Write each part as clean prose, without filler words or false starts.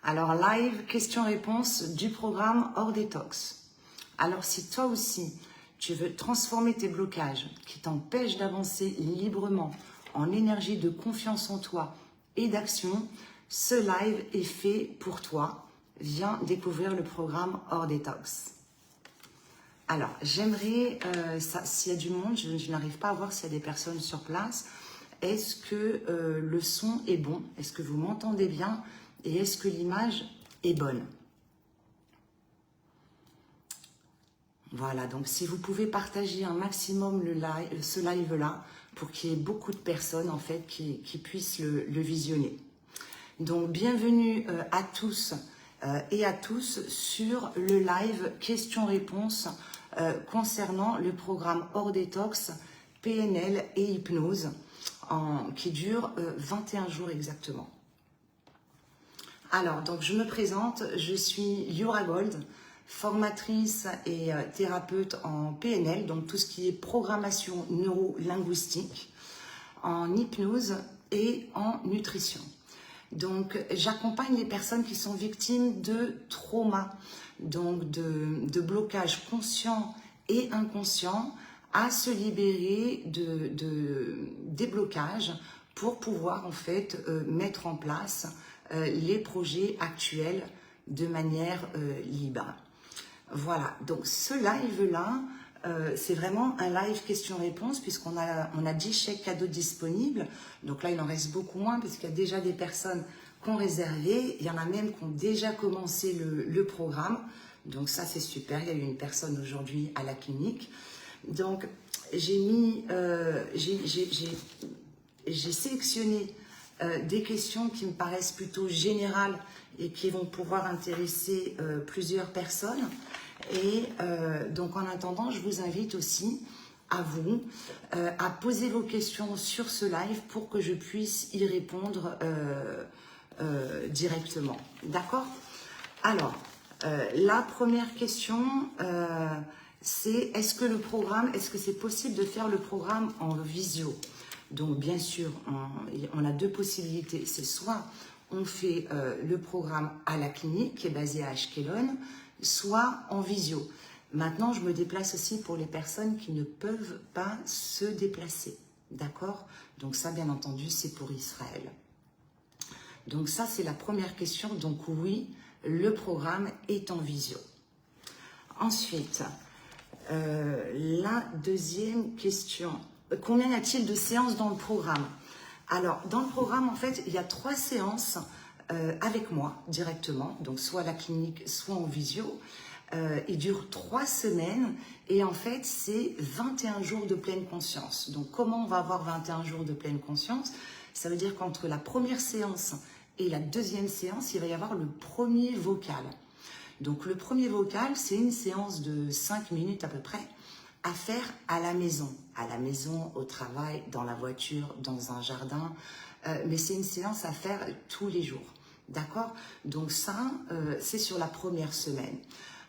Alors, live, question-réponse du programme Hors Détox. Alors, si toi aussi, tu veux transformer tes blocages qui t'empêchent d'avancer librement en énergie de confiance en toi et d'action, ce live est fait pour toi. Viens découvrir le programme Hors Détox. Alors, j'aimerais, s'il y a du monde, je n'arrive pas à voir s'il y a des personnes sur place. Est-ce que le son est bon? Est-ce que vous m'entendez bien? Et est-ce que l'image est bonne? Voilà, donc si vous pouvez partager un maximum ce live-là pour qu'il y ait beaucoup de personnes en fait qui puissent le visionner. Donc, bienvenue à tous et à tous sur le live questions-réponses concernant le programme Hors Détox, PNL et hypnose qui dure 21 jours exactement. Alors, donc je me présente, je suis Liora Gold, formatrice et thérapeute en PNL, donc tout ce qui est programmation neuro-linguistique, en hypnose et en nutrition. Donc, j'accompagne les personnes qui sont victimes de traumas, donc de blocages conscients et inconscients, à se libérer des blocages pour pouvoir en fait mettre en place les projets actuels de manière libre. Voilà, donc ce live-là, c'est vraiment un live question-réponse puisqu'on a 10 chèques cadeaux disponibles. Donc là, il en reste beaucoup moins parce qu'il y a déjà des personnes qui ont réservé. Il y en a même qui ont déjà commencé le programme. Donc ça, c'est super. Il y a eu une personne aujourd'hui à la clinique. Donc, j'ai sélectionné des questions qui me paraissent plutôt générales et qui vont pouvoir intéresser plusieurs personnes. Et donc, en attendant, je vous invite aussi à vous à poser vos questions sur ce live pour que je puisse y répondre directement. D'accord? Alors, la première question, c'est est-ce que c'est possible de faire le programme en visio? Donc, bien sûr, on a deux possibilités. C'est soit on fait le programme à la clinique qui est basée à Ashkelon, soit en visio. Maintenant, je me déplace aussi pour les personnes qui ne peuvent pas se déplacer. D'accord? Donc ça, bien entendu, c'est pour Israël. Donc ça, c'est la première question. Donc oui, le programme est en visio. Ensuite, la deuxième question. Combien y a-t-il de séances dans le programme? Alors, dans le programme, en fait, il y a 3 séances avec moi directement, donc soit à la clinique, soit en visio. Il dure 3 semaines et en fait, c'est 21 jours de pleine conscience. Donc, comment on va avoir 21 jours de pleine conscience? Ça veut dire qu'entre la première séance et la deuxième séance, il va y avoir le premier vocal. Donc, le premier vocal, c'est une séance de 5 minutes à peu près à faire à la maison, au travail, dans la voiture, dans un jardin. Mais c'est une séance à faire tous les jours. D'accord? Donc ça, c'est sur la première semaine.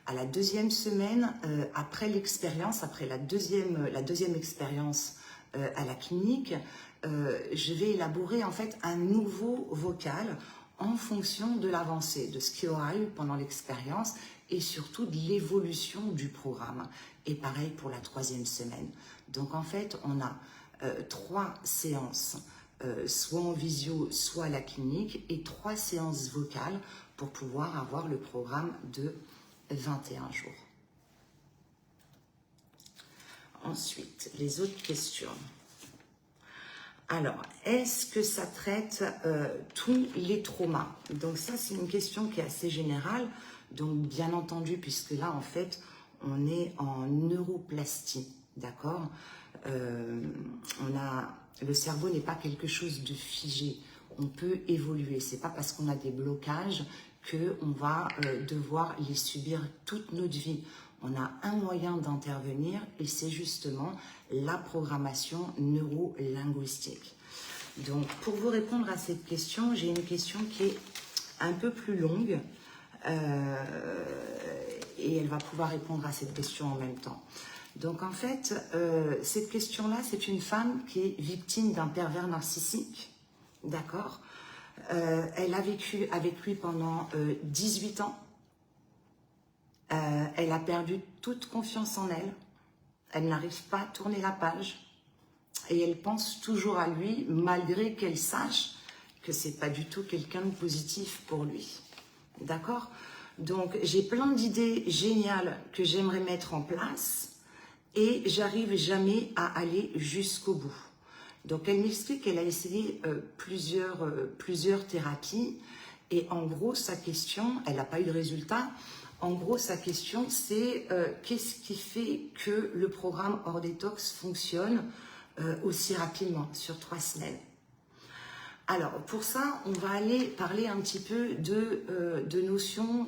À la deuxième semaine, après l'expérience, après la deuxième expérience à la clinique, je vais élaborer en fait un nouveau vocal en fonction de l'avancée, de ce qu'il y aura eu pendant l'expérience et surtout de l'évolution du programme. Et pareil pour la 3e semaine. Donc en fait, on a 3 séances, soit en visio, soit à la clinique, et 3 séances vocales pour pouvoir avoir le programme de 21 jours. Ensuite, les autres questions. Alors, est-ce que ça traite tous les traumas? Donc ça, c'est une question qui est assez générale. Donc, bien entendu, puisque là, en fait, on est en neuroplastie, d'accord? Le cerveau n'est pas quelque chose de figé. On peut évoluer. C'est pas parce qu'on a des blocages qu'on va devoir les subir toute notre vie. On a un moyen d'intervenir et c'est justement la programmation neuro-linguistique. Donc, pour vous répondre à cette question, j'ai une question qui est un peu plus longue et elle va pouvoir répondre à cette question en même temps. Donc, en fait, cette question-là, c'est une femme qui est victime d'un pervers narcissique, d'accord? Elle a vécu avec lui pendant 18 ans. Elle a perdu toute confiance en elle. Elle n'arrive pas à tourner la page. Et elle pense toujours à lui, malgré qu'elle sache que c'est pas du tout quelqu'un de positif pour lui. D'accord? Donc, j'ai plein d'idées géniales que j'aimerais mettre en place et j'arrive jamais à aller jusqu'au bout. Donc, elle m'explique qu'elle a essayé plusieurs thérapies et en gros, sa question, elle n'a pas eu de résultat. En gros, sa question, c'est qu'est-ce qui fait que le programme Hors Détox fonctionne aussi rapidement, sur 3 semaines. Alors, pour ça, on va aller parler un petit peu de notions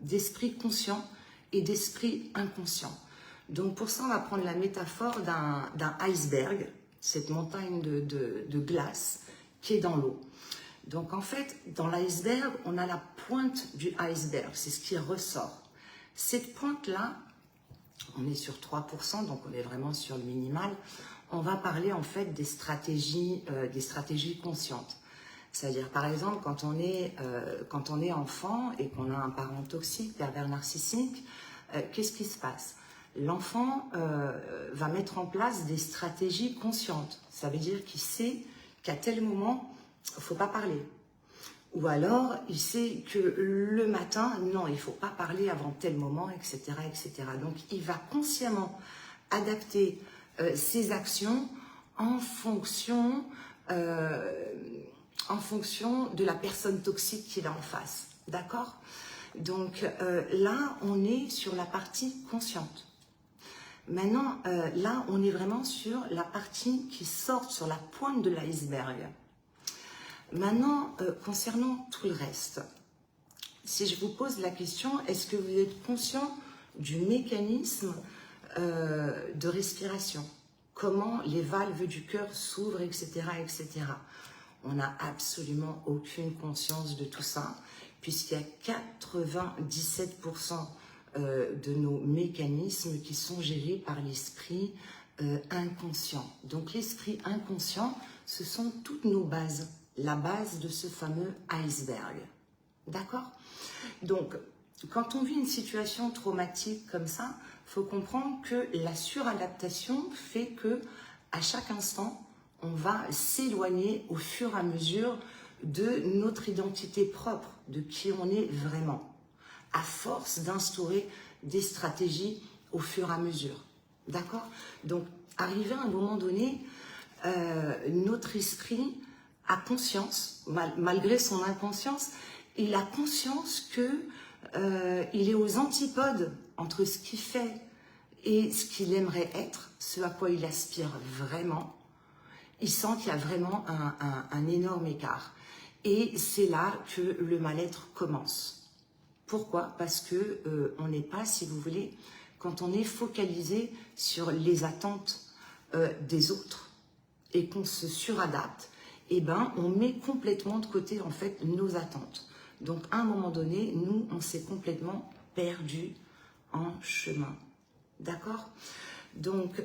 d'esprit conscient et d'esprit inconscient. Donc, pour ça, on va prendre la métaphore d'un iceberg, cette montagne de glace qui est dans l'eau. Donc, en fait, dans l'iceberg, on a la pointe du iceberg, c'est ce qui ressort. Cette pointe-là, on est sur 3%, donc on est vraiment sur le minimal. On va parler en fait des stratégies conscientes. C'est-à-dire, par exemple, quand on est enfant et qu'on a un parent toxique, pervers narcissique, qu'est-ce qui se passe? L'enfant va mettre en place des stratégies conscientes. Ça veut dire qu'il sait qu'à tel moment, il ne faut pas parler. Ou alors, il sait que le matin, non, il ne faut pas parler avant tel moment, etc., etc. Donc, il va consciemment adapter ses actions en fonction de la personne toxique qu'il a en face. D'accord? Donc, là, on est sur la partie consciente. Maintenant, là, on est vraiment sur la partie qui sort sur la pointe de l'iceberg. Maintenant, concernant tout le reste, si je vous pose la question, est-ce que vous êtes conscient du mécanisme de respiration? Comment les valves du cœur s'ouvrent, etc., etc. On n'a absolument aucune conscience de tout ça, puisqu'il y a 97% de nos mécanismes qui sont gérés par l'esprit inconscient. Donc l'esprit inconscient, ce sont toutes nos bases. La base de ce fameux iceberg. D'accord? Donc, quand on vit une situation traumatique comme ça, il faut comprendre que la suradaptation fait que à chaque instant, on va s'éloigner au fur et à mesure de notre identité propre, de qui on est vraiment, à force d'instaurer des stratégies au fur et à mesure. D'accord? Donc, arrivé à un moment donné, notre esprit a conscience, malgré son inconscience, il a conscience que il est aux antipodes entre ce qu'il fait et ce qu'il aimerait être, ce à quoi il aspire vraiment. Il sent qu'il y a vraiment un énorme écart. Et c'est là que le mal-être commence. Pourquoi? Parce que on n'est pas, si vous voulez, quand on est focalisé sur les attentes des autres et qu'on se suradapte, eh ben, on met complètement de côté en fait nos attentes. Donc à un moment donné, nous, on s'est complètement perdu en chemin. D'accord? Donc,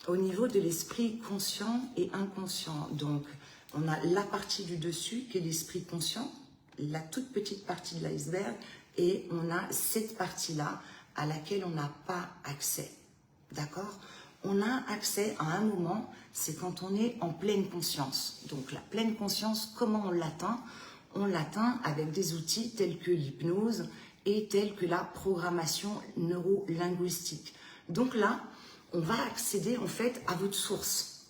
au niveau de l'esprit conscient et inconscient, donc on a la partie du dessus qui est l'esprit conscient, la toute petite partie de l'iceberg, et on a cette partie-là à laquelle on n'a pas accès. D'accord? On a accès à un moment, c'est quand on est en pleine conscience. Donc la pleine conscience, comment on l'atteint? On l'atteint avec des outils tels que l'hypnose et tels que la programmation neuro-linguistique. Donc là, on va accéder en fait à votre source.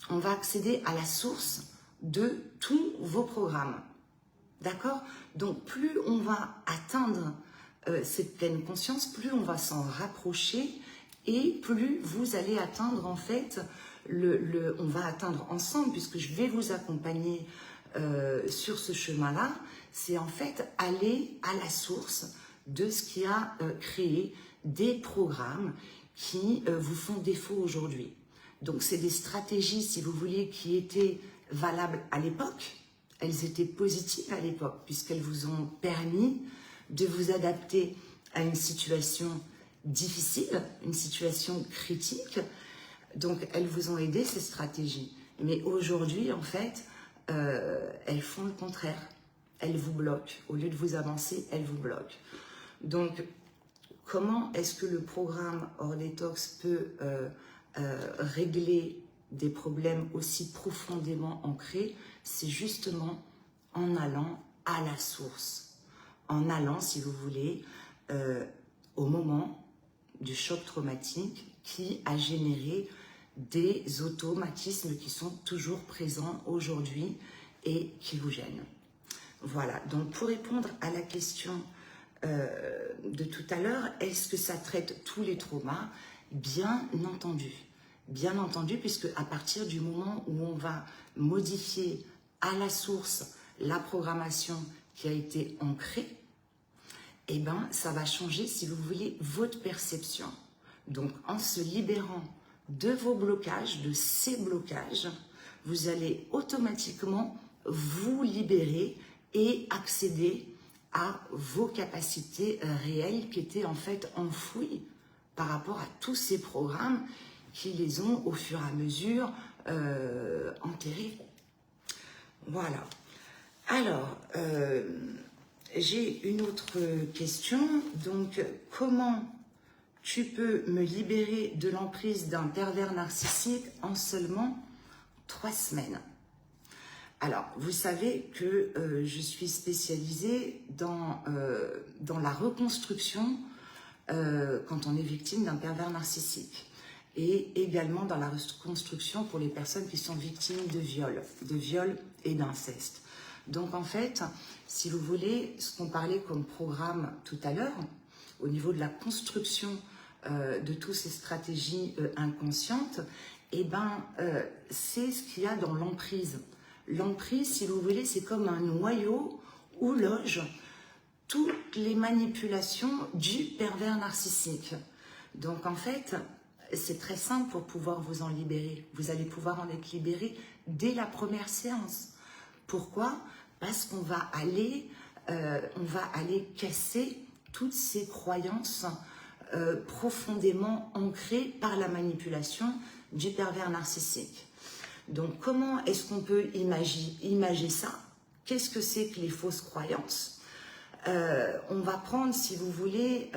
On va accéder à la source de tous vos programmes. D'accord? Donc plus on va atteindre cette pleine conscience, plus on va s'en rapprocher et plus vous allez atteindre en fait, on va atteindre ensemble, puisque je vais vous accompagner sur ce chemin-là, c'est en fait aller à la source de ce qui a créé des programmes qui vous font défaut aujourd'hui. Donc c'est des stratégies, si vous voulez, qui étaient valables à l'époque. Elles étaient positives à l'époque, puisqu'elles vous ont permis de vous adapter à une situation difficile, une situation critique. Donc elles vous ont aidé, ces stratégies. Mais aujourd'hui, en fait, elles font le contraire. Elles vous bloquent. Au lieu de vous avancer, elles vous bloquent. Donc, comment est-ce que le programme Hors Détox peut régler des problèmes aussi profondément ancrés? C'est justement en allant à la source. En allant, si vous voulez, au moment du choc traumatique qui a généré des automatismes qui sont toujours présents aujourd'hui et qui vous gênent. Voilà, donc pour répondre à la question de tout à l'heure, est-ce que ça traite tous les traumas? Bien entendu, puisque à partir du moment où on va modifier à la source la programmation qui a été ancrée, eh ben, ça va changer, si vous voulez, votre perception. Donc, en se libérant de vos blocages, de ces blocages, vous allez automatiquement vous libérer et accéder à vos capacités réelles qui étaient en fait enfouies par rapport à tous ces programmes qui les ont au fur et à mesure enterrés. Voilà. Alors, j'ai une autre question. Donc, comment tu peux me libérer de l'emprise d'un pervers narcissique en seulement 3 semaines? Alors, vous savez que je suis spécialisée dans la reconstruction quand on est victime d'un pervers narcissique et également dans la reconstruction pour les personnes qui sont victimes de viol et d'inceste. Donc, en fait, si vous voulez, ce qu'on parlait comme programme tout à l'heure, au niveau de la construction de toutes ces stratégies inconscientes, eh ben, c'est ce qu'il y a dans l'emprise. L'emprise, si vous voulez, c'est comme un noyau où logent toutes les manipulations du pervers narcissique. Donc, en fait, c'est très simple pour pouvoir vous en libérer. Vous allez pouvoir en être libéré dès la première séance. Pourquoi? Parce qu'on va aller casser toutes ces croyances profondément ancrées par la manipulation du pervers narcissique. Donc, comment est-ce qu'on peut imager ça? Qu'est-ce que c'est que les fausses croyances? On va prendre, si vous voulez,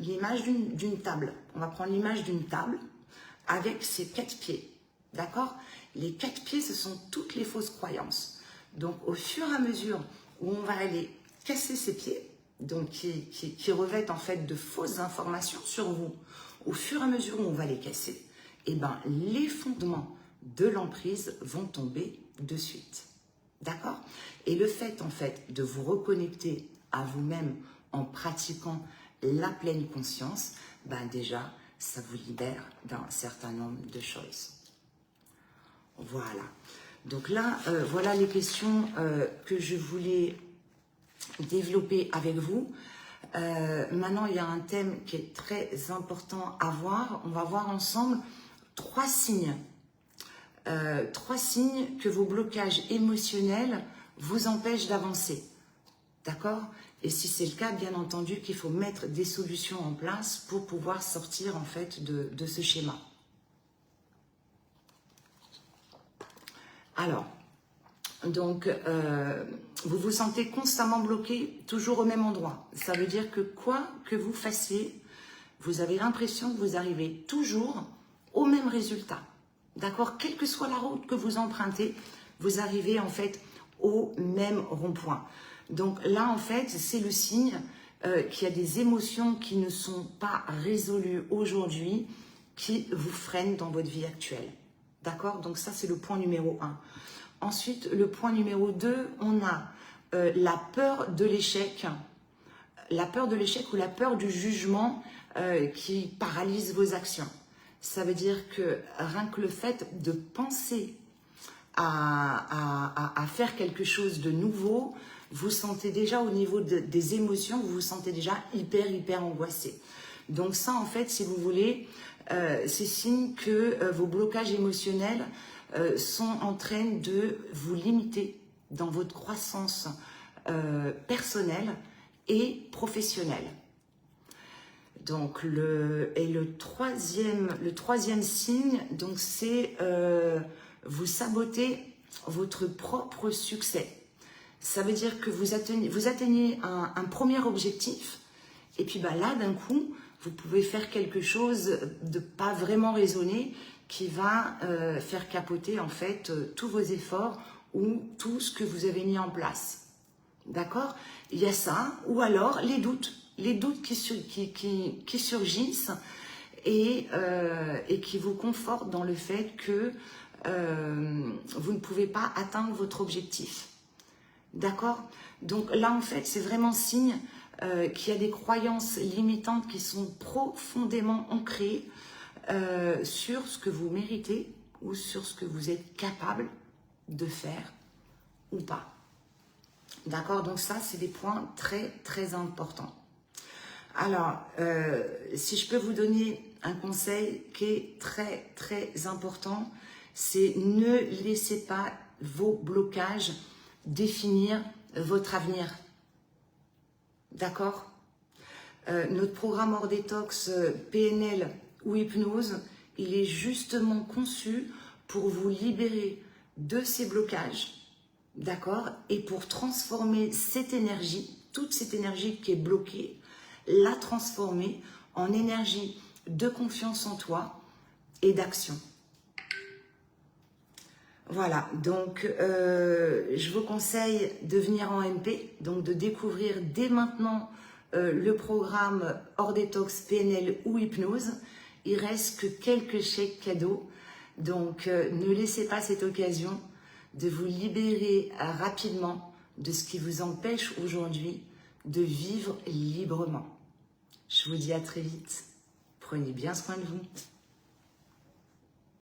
l'image d'une table. On va prendre l'image d'une table avec ses 4 pieds. D'accord? Les 4 pieds, ce sont toutes les fausses croyances. Donc, au fur et à mesure où on va aller casser ces pieds, donc qui revêtent en fait de fausses informations sur vous, au fur et à mesure où on va les casser, eh ben, les fondements de l'emprise vont tomber de suite. D'accord? Et le fait, en fait, de vous reconnecter à vous-même en pratiquant la pleine conscience, ben déjà, ça vous libère d'un certain nombre de choses. Voilà. Donc là, voilà les questions que je voulais développer avec vous. Maintenant, il y a un thème qui est très important à voir. On va voir ensemble 3 signes. 3 signes que vos blocages émotionnels vous empêchent d'avancer. D'accord? Et si c'est le cas, bien entendu qu'il faut mettre des solutions en place pour pouvoir sortir en fait de ce schéma. Alors, donc, vous vous sentez constamment bloqué, toujours au même endroit. Ça veut dire que quoi que vous fassiez, vous avez l'impression que vous arrivez toujours au même résultat. D'accord? Quelle que soit la route que vous empruntez, vous arrivez en fait au même rond-point. Donc là, en fait, c'est le signe qu'il y a des émotions qui ne sont pas résolues aujourd'hui, qui vous freinent dans votre vie actuelle. D'accord? Donc ça, c'est le point numéro 1. Ensuite, le point numéro 2, on a la peur de l'échec. La peur de l'échec ou la peur du jugement qui paralyse vos actions. Ça veut dire que rien que le fait de penser à faire quelque chose de nouveau, vous sentez déjà au niveau des émotions, vous vous sentez déjà hyper angoissé. Donc ça, en fait, si vous voulez, c'est signe que vos blocages émotionnels sont en train de vous limiter dans votre croissance personnelle et professionnelle. Donc le troisième signe, donc c'est vous sabotez votre propre succès. Ça veut dire que vous atteignez un premier objectif, et puis là, d'un coup, vous pouvez faire quelque chose de pas vraiment raisonné qui va faire capoter en fait tous vos efforts ou tout ce que vous avez mis en place. D'accord? Il y a ça, ou alors les doutes qui surgissent et qui vous confortent dans le fait que vous ne pouvez pas atteindre votre objectif. D'accord? Donc là, en fait, c'est vraiment signe qu'il y a des croyances limitantes qui sont profondément ancrées sur ce que vous méritez ou sur ce que vous êtes capable de faire ou pas. D'accord? Donc ça, c'est des points très, très importants. Alors, si je peux vous donner un conseil qui est très, très important, c'est ne laissez pas vos blocages définir votre avenir. D'accord? Notre programme hors détox PNL ou hypnose, il est justement conçu pour vous libérer de ces blocages. D'accord? Et pour transformer cette énergie, toute cette énergie qui est bloquée, la transformer en énergie de confiance en toi et d'action. Voilà, donc je vous conseille de venir en MP, donc de découvrir dès maintenant le programme hors détox PNL ou hypnose. Il reste que quelques chèques cadeaux, donc ne laissez pas cette occasion de vous libérer rapidement de ce qui vous empêche aujourd'hui de vivre librement. Je vous dis à très vite. Prenez bien soin de vous.